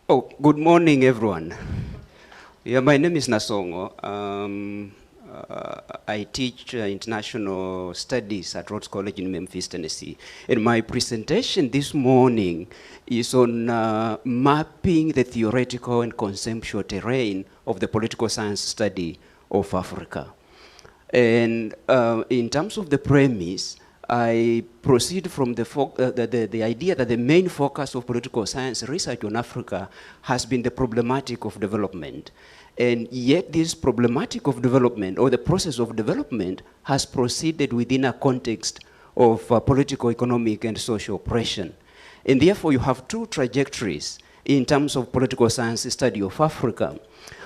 Oh, good morning, everyone. Yeah, my name is Nasong'o. I teach international studies at Rhodes College in Memphis, Tennessee. And my presentation this morning is on mapping the theoretical and conceptual terrain of the political science study of Africa. And in terms of the premise, I proceed from the idea that the main focus of political science research on Africa has been the problematic of development. And yet this problematic of development, or the process of development, has proceeded within a context of political, economic, and social oppression. And therefore you have two trajectories in terms of political science study of Africa.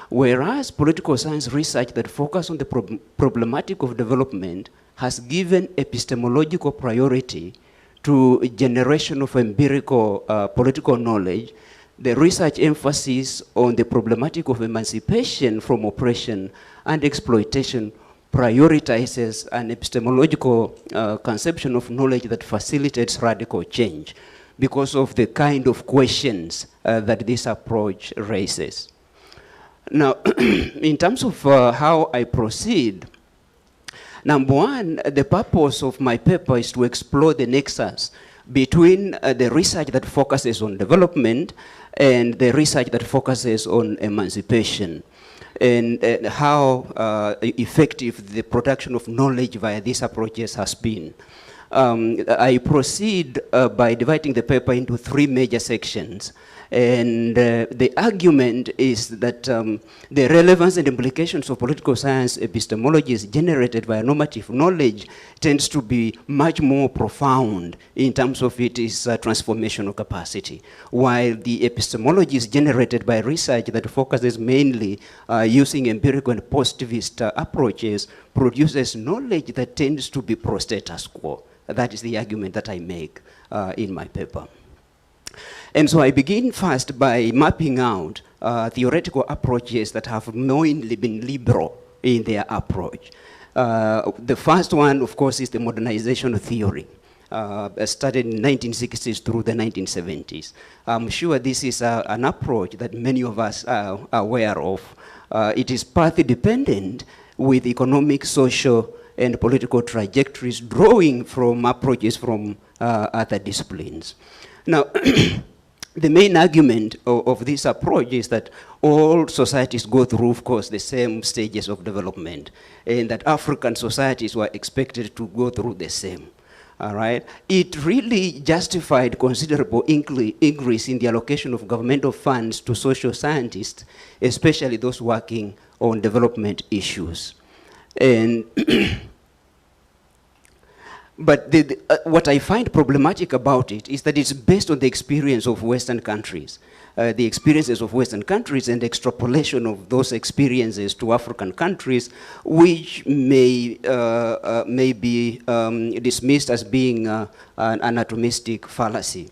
Whereas political science research that focuses on the problematic of development has given epistemological priority to generation of empirical political knowledge, the research emphasis on the problematic of emancipation from oppression and exploitation prioritizes an epistemological conception of knowledge that facilitates radical change because of the kind of questions that this approach raises. Now, in terms of how I proceed, number one, the purpose of my paper is to explore the nexus between the research that focuses on development and the research that focuses on emancipation, and how effective the production of knowledge via these approaches has been. I proceed by dividing the paper into three major sections. And the argument is that the relevance and implications of political science epistemologies generated by normative knowledge tends to be much more profound in terms of its transformational capacity, while the epistemologies generated by research that focuses mainly using empirical and positivist approaches produces knowledge that tends to be pro-status quo. That is the argument that I make in my paper. And so I begin first by mapping out theoretical approaches that have knowingly been liberal in their approach. The first one, of course, is the modernization theory, started in the 1960s through the 1970s. I'm sure this is an approach that many of us are aware of. It is partly dependent with economic, social, and political trajectories drawing from approaches from other disciplines. Now, the main argument of this approach is that all societies go through, of course, the same stages of development, and that African societies were expected to go through the same. All right? It really justified considerable increase in the allocation of governmental funds to social scientists, especially those working on development issues. And but what I find problematic about it is that it's based on the experience of Western countries, the experiences of Western countries and extrapolation of those experiences to African countries, which may be dismissed as being an anatomistic fallacy.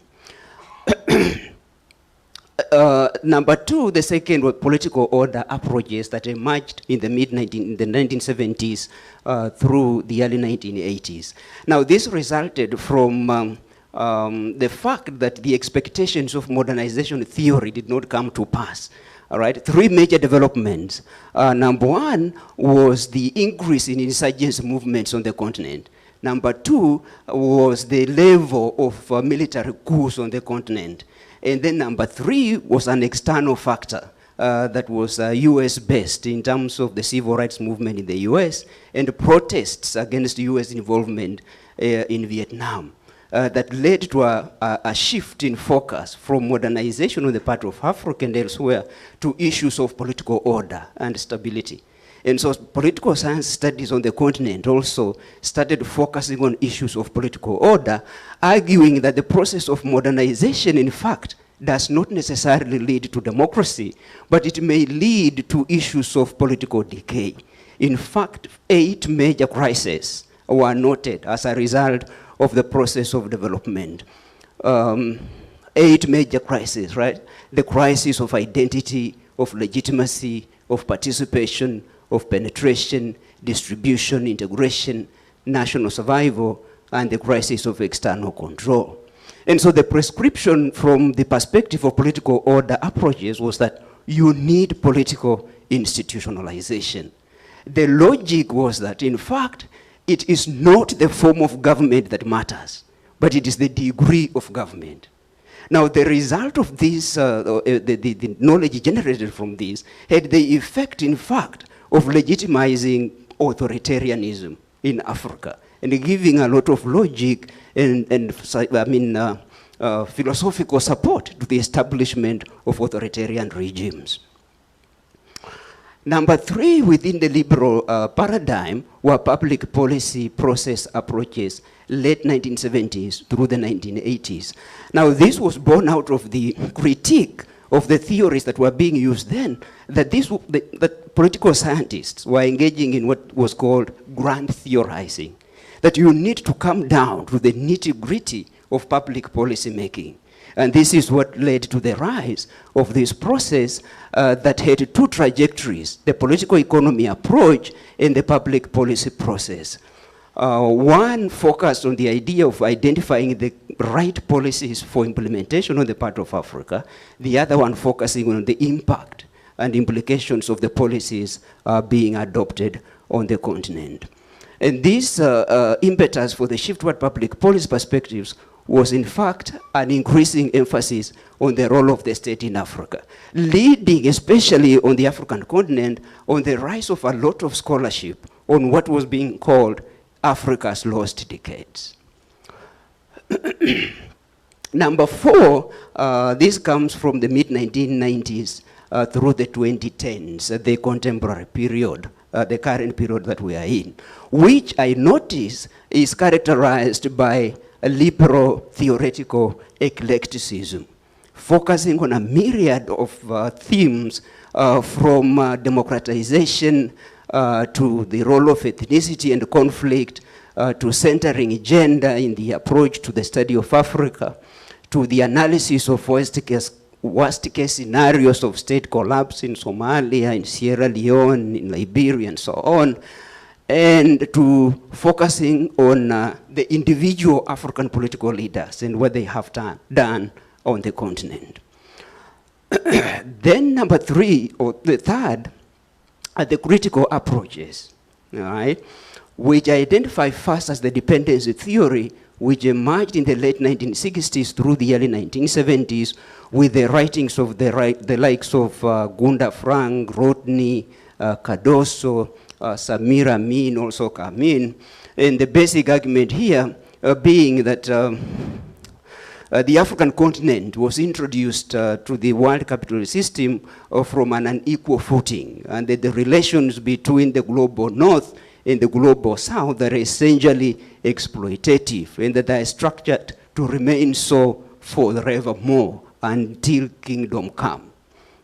Number two, the second were political order approaches that emerged in the the 1970s through the early 1980s. Now, this resulted from the fact that the expectations of modernization theory did not come to pass. All right, three major developments. Number one was the increase in insurgency movements on the continent. Number two was the level of military coups on the continent. And then number three was an external factor that was US-based in terms of the civil rights movement in the US and the protests against US involvement in Vietnam that led to a shift in focus from modernization on the part of Africa and elsewhere to issues of political order and stability. And so political science studies on the continent also started focusing on issues of political order, arguing that the process of modernization, in fact, does not necessarily lead to democracy, but it may lead to issues of political decay. In fact, 8 major crises were noted as a result of the process of development. 8 major crises, right? The crisis of identity, of legitimacy, of participation, of penetration, distribution, integration, national survival, and the crisis of external control. And so the prescription from the perspective of political order approaches was that you need political institutionalization. The logic was that, in fact, it is not the form of government that matters, but it is the degree of government. Now, the result of this, the knowledge generated from this, had the effect, in fact, of legitimizing authoritarianism in Africa and giving a lot of logic and philosophical support to the establishment of authoritarian regimes. Number three, within the liberal paradigm, were public policy process approaches, late 1970s through the 1980s. Now, this was born out of the critique of the theories that were being used then, that that political scientists were engaging in what was called grand theorizing, that you need to come down to the nitty-gritty of public policy making. And this is what led to the rise of this process that had two trajectories, the political economy approach and the public policy process. One focused on the idea of identifying the right policies for implementation on the part of Africa, the other one focusing on the impact and implications of the policies being adopted on the continent. And this impetus for the shift toward public policy perspectives was in fact an increasing emphasis on the role of the state in Africa, leading especially on the African continent on the rise of a lot of scholarship on what was being called Africa's lost decades. Number four, this comes from the mid-1990s through the 2010s, the contemporary period, the current period that we are in, which I notice is characterized by a liberal theoretical eclecticism, focusing on a myriad of themes from democratization to the role of ethnicity and conflict, to centering gender in the approach to the study of Africa, to the analysis of worst case scenarios of state collapse in Somalia, in Sierra Leone, in Liberia, and so on, and to focusing on the individual African political leaders and what they have done on the continent. Then number three, or the third, are the critical approaches, all right, which I identify first as the dependency theory, which emerged in the late 1960s through the early 1970s with the writings of the likes of Gunda Frank, Rodney, Cardoso, Samir Amin, also Kamin. And the basic argument here being that the African continent was introduced to the world capitalist system from an unequal footing, and that the relations between the global north and the global south are essentially exploitative, and that they are structured to remain so forevermore until kingdom come.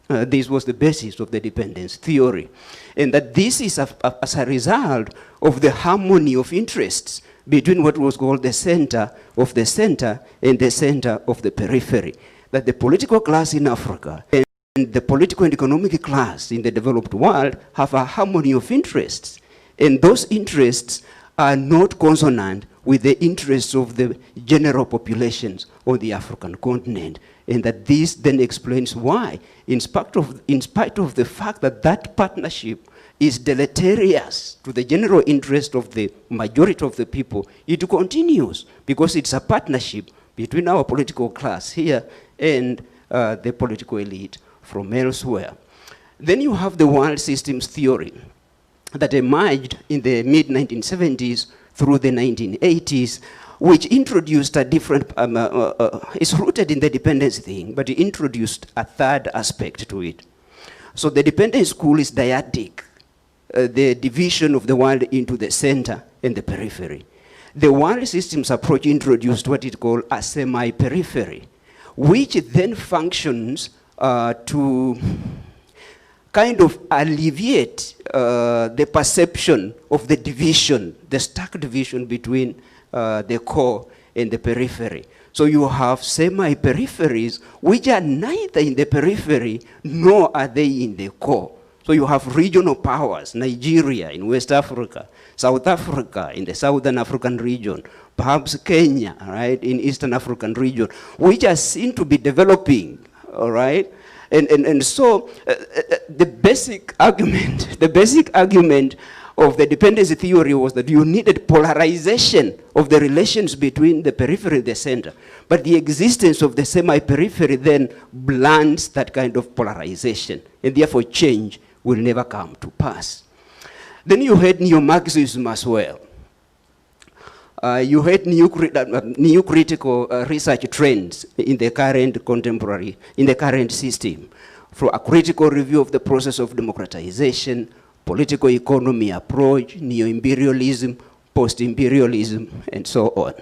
This was the basis of the dependence theory. And that this is as a result of the harmony of interests between what was called the center of the center and the center of the periphery. That the political class in Africa and the political and economic class in the developed world have a harmony of interests. And those interests are not consonant with the interests of the general populations on the African continent. And that this then explains why, in spite of the fact that that partnership is deleterious to the general interest of the majority of the people, it continues because it's a partnership between our political class here and the political elite from elsewhere. Then you have the world systems theory that emerged in the mid-1970s through the 1980s, which introduced a different, it's rooted in the dependence thing, but it introduced a third aspect to it. So the dependence school is dyadic, the division of the world into the center and the periphery. The world systems approach introduced what it called a semi-periphery, which then functions to kind of alleviate the perception of the division, the stark division between the core and the periphery. So you have semi-peripheries which are neither in the periphery nor are they in the core. So So you have regional powers, Nigeria in West Africa, South Africa in the Southern African region, perhaps Kenya, right, in Eastern African region, which are seen to be developing, all right? And so the basic argument of the dependency theory was that you needed polarization of the relations between the periphery and the center. But the existence of the semi-periphery then blunts that kind of polarization, and therefore change will never come to pass. Then you had neo-Marxism as well. You had new critical research trends in the current system, for a critical review of the process of democratization, political economy approach, neo-imperialism, post-imperialism, and so on.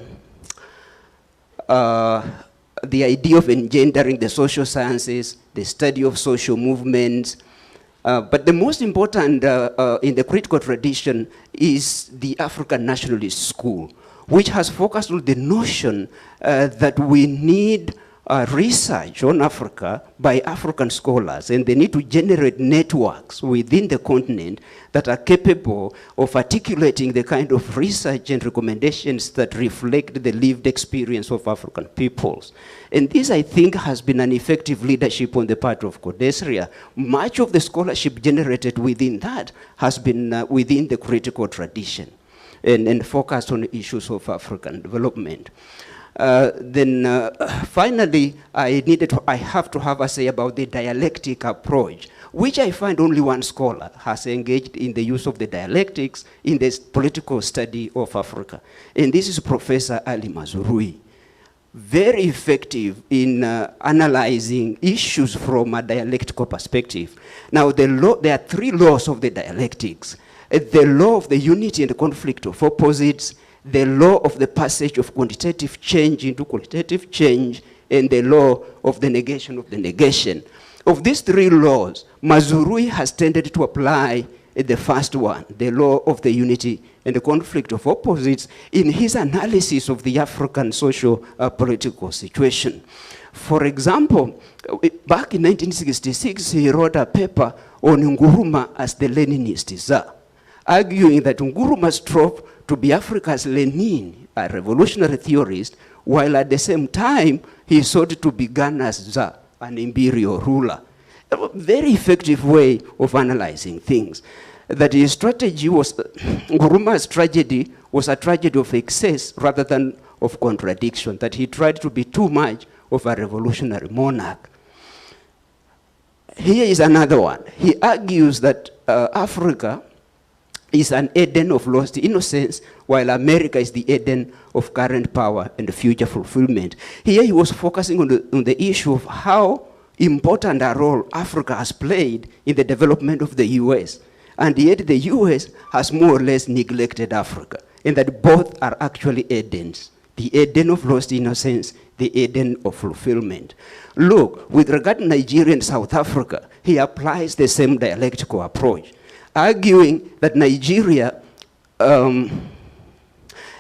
The idea of engendering the social sciences, the study of social movements, but the most important in the critical tradition is the African nationalist school, which has focused on the notion that we need research on Africa by African scholars, and they need to generate networks within the continent that are capable of articulating the kind of research and recommendations that reflect the lived experience of African peoples. And this, I think, has been an effective leadership on the part of Codesria. Much of the scholarship generated within that has been within the critical tradition and focused on issues of African development. Finally, I have to have a say about the dialectic approach, which I find only one scholar has engaged in the use of the dialectics in this political study of Africa. And this is Professor Ali Mazrui. Very effective in analyzing issues from a dialectical perspective. Now, there are three laws of the dialectics. The law of the unity and the conflict of opposites, the law of the passage of quantitative change into qualitative change, and the law of the negation of the negation. Of these three laws, Mazrui has tended to apply the first one, the law of the unity and the conflict of opposites, in his analysis of the African social political situation. For example, back in 1966, he wrote a paper on Nkrumah as the Leninist Tsar, arguing that Nkrumah strove to be Africa's Lenin, a revolutionary theorist, while at the same time he sought to be Ghana's Tsar, an imperial ruler. A very effective way of analyzing things. That his strategy was, Nkrumah's tragedy was a tragedy of excess rather than of contradiction, that he tried to be too much of a revolutionary monarch. Here is another one. He argues that Africa is an Eden of lost innocence, while America is the Eden of current power and future fulfillment. Here he was focusing on the issue of how important a role Africa has played in the development of the US. And yet the US has more or less neglected Africa, and that both are actually Edens. The Eden of lost innocence, the Eden of fulfillment. Look, with regard to Nigeria and South Africa, he applies the same dialectical approach, arguing that Nigeria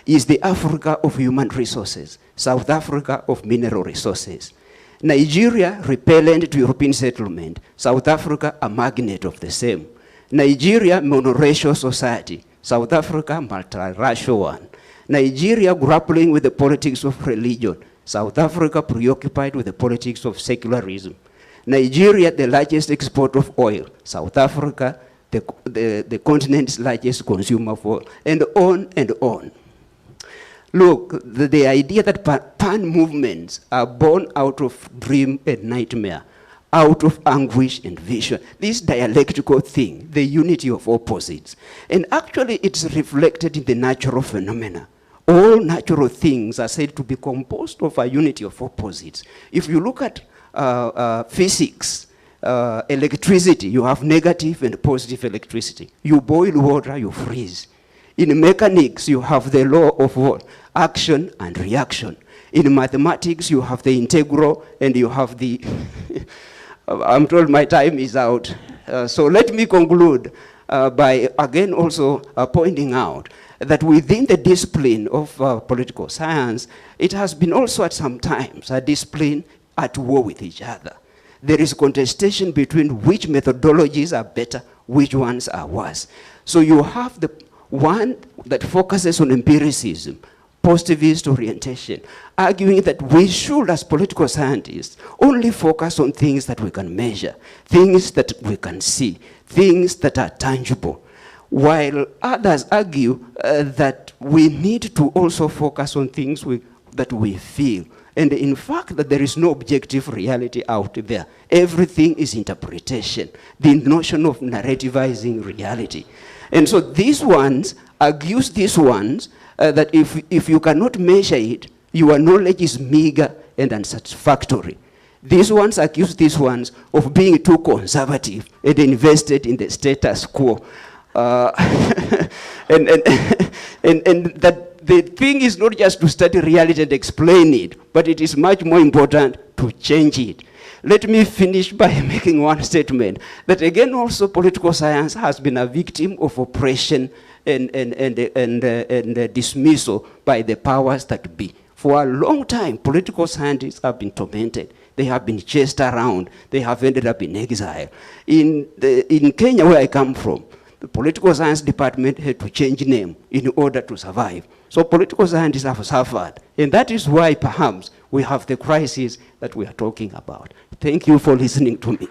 is the Africa of human resources, South Africa of mineral resources. Nigeria, repellent to European settlement, South Africa, a magnet of the same. Nigeria, monoracial society, South Africa, multiracial one. Nigeria, grappling with the politics of religion, South Africa, preoccupied with the politics of secularism. Nigeria, the largest exporter of oil, South Africa, the continent's largest consumer of oil, and on and on. Look, the idea that pan movements are born out of dream and nightmare, out of anguish and vision. This dialectical thing, the unity of opposites. And actually it's reflected in the natural phenomena. All natural things are said to be composed of a unity of opposites. If you look at physics, electricity, you have negative and positive electricity. You boil water, you freeze. In mechanics, you have the law of what? Action and reaction. In mathematics, you have the integral and you have the... I'm told my time is out. So let me conclude by again also pointing out that within the discipline of political science, it has been also at some times a discipline at war with each other. there is contestation between which methodologies are better, which ones are worse. So you have the one that focuses on empiricism, positivist orientation, arguing that we should, as political scientists, only focus on things that we can measure, things that we can see, things that are tangible. While others argue that we need to also focus on things that we feel. And in fact, that there is no objective reality out there. Everything is interpretation, the notion of narrativizing reality. And so these ones argues these ones that if you cannot measure it, your knowledge is meager and unsatisfactory. These ones accuse these ones of being too conservative and invested in the status quo. And that the thing is not just to study reality and explain it, but it is much more important to change it. Let me finish by making one statement, that again also political science has been a victim of oppression and dismissal by the powers that be. For a long time, political scientists have been tormented. They have been chased around. They have ended up in exile. In Kenya, where I come from, the political science department had to change name in order to survive. So political scientists have suffered. And that is why perhaps we have the crisis that we are talking about. Thank you for listening to me.